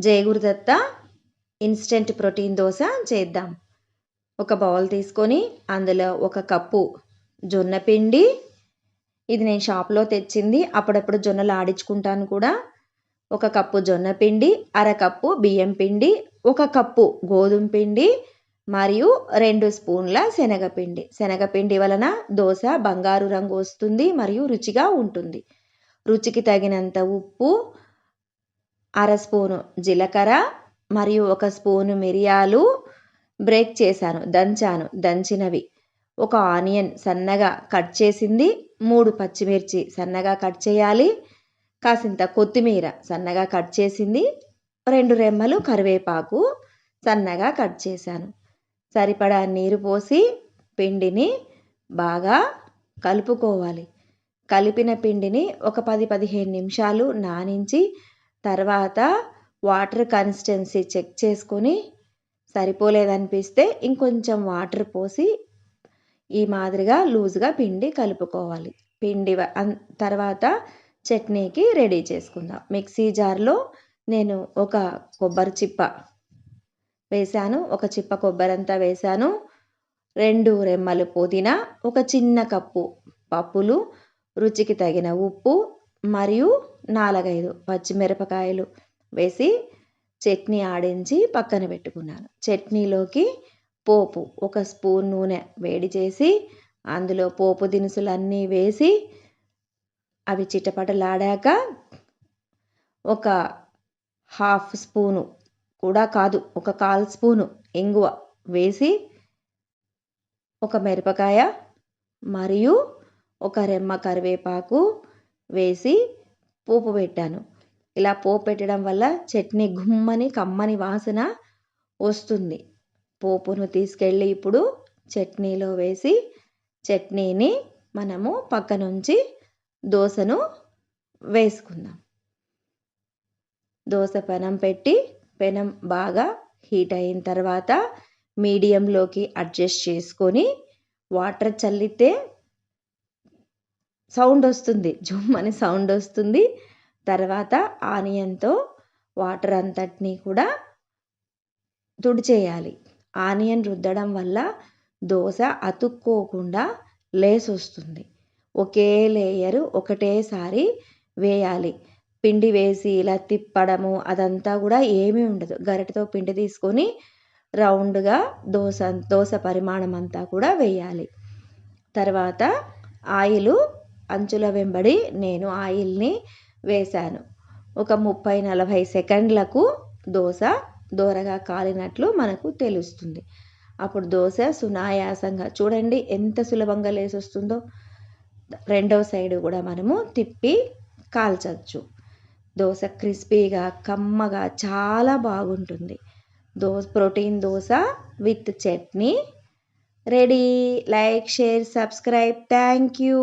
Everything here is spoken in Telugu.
జయ గురుదత్త ఇన్స్టెంట్ ప్రోటీన్ దోశ చేద్దాం. ఒక బౌల్ తీసుకొని అందులో 1 కప్పు జొన్న పిండి, ఇది నేను షాప్లో తెచ్చింది, అప్పుడప్పుడు జొన్నలు ఆడించుకుంటాను కూడా. 1 కప్పు జొన్న పిండి, అర కప్పు బియ్యం పిండి, 1 కప్పు గోధుమ పిండి మరియు 2 స్పూన్ల శనగపిండి. శనగపిండి వలన దోశ బంగారు రంగు వస్తుంది మరియు రుచిగా ఉంటుంది. రుచికి తగినంత ఉప్పు, అర స్పూను జీలకర్ర మరియు 1 స్పూను మిరియాలు బ్రేక్ చేశాను, దంచినవి. 1 ఆనియన్ సన్నగా కట్ చేసింది, 3 పచ్చిమిర్చి సన్నగా కట్ చేయాలి, కాసింత కొత్తిమీర సన్నగా కట్ చేసింది, 2 రెమ్మలు కరివేపాకు సన్నగా కట్ చేశాను. సరిపడా నీరు పోసి పిండిని బాగా కలుపుకోవాలి. కలిపిన పిండిని ఒక 10-15 నిమిషాలు నానించి తర్వాత వాటర్ కన్సిస్టెన్సీ చెక్ చేసుకొని సరిపోలేదనిపిస్తే ఇంకొంచెం వాటర్ పోసి ఈ మాదిరిగా లూజ్గా పిండి కలుపుకోవాలి. తర్వాత చట్నీకి రెడీ చేసుకుందాం. మిక్సీ జార్లో నేను 1 కొబ్బరి చిప్ప వేశాను, 1 చిప్ప కొబ్బరంతా వేశాను, 2 రెమ్మలు పుదీనా, 1 చిన్న కప్పు పప్పులు, రుచికి తగిన ఉప్పు మరియు 4-5 పచ్చిమిరపకాయలు వేసి చట్నీ ఆడించి పక్కన పెట్టుకున్నాను. చట్నీలోకి పోపు 1 స్పూన్ నూనె వేడి చేసి అందులో పోపు దినుసులన్నీ వేసి అవి చిటపటలాడాక 1/2 స్పూను కూడా కాదు, 1/4 స్పూను ఇంగువ వేసి 1 మిరపకాయ మరియు 1 రెమ్మ కరివేపాకు వేసి పోపు పెట్టాను. ఇలా పోపు పెట్టడం వల్ల చట్నీ గుమ్మని కమ్మని వాసన వస్తుంది. పోపును తీసుకెళ్ళి ఇప్పుడు చట్నీలో వేసి చట్నీని మనము పక్కనుంచి దోశను వేసుకుందాం. దోశ పెనం బాగా హీట్ అయిన తర్వాత మీడియంలోకి అడ్జస్ట్ చేసుకొని వాటర్ చల్లితే సౌండ్ వస్తుంది, జుమ్మని సౌండ్ వస్తుంది. తర్వాత ఆనియన్తో వాటర్ అంతటినీ కూడా తుడిచేయాలి. ఆనియన్ రుద్దడం వల్ల దోశ అతుక్కోకుండా లేస్ వస్తుంది. ఒకే లేయరు ఒకటేసారి వేయాలి. పిండి వేసి ఇలా తిప్పడము అదంతా కూడా ఏమీ ఉండదు. గరిటెతో పిండి తీసుకొని రౌండ్గా దోశ పరిమాణం అంతా కూడా వేయాలి. తర్వాత ఆయిల్ అంచుల వెంబడి నేను ఆయిల్ని వేశాను. ఒక 30-40 సెకండ్లకు దోశ దోరగా కాలినట్లు మనకు తెలుస్తుంది. అప్పుడు దోశ సునాయాసంగా చూడండి ఎంత సులభంగా లేసొస్తుందో. రెండవ సైడు కూడా మనము తిప్పి కాల్చవచ్చు. దోశ క్రిస్పీగా కమ్మగా చాలా బాగుంటుంది. Protein dosa with chutney ready. Like, share, subscribe. Thank you.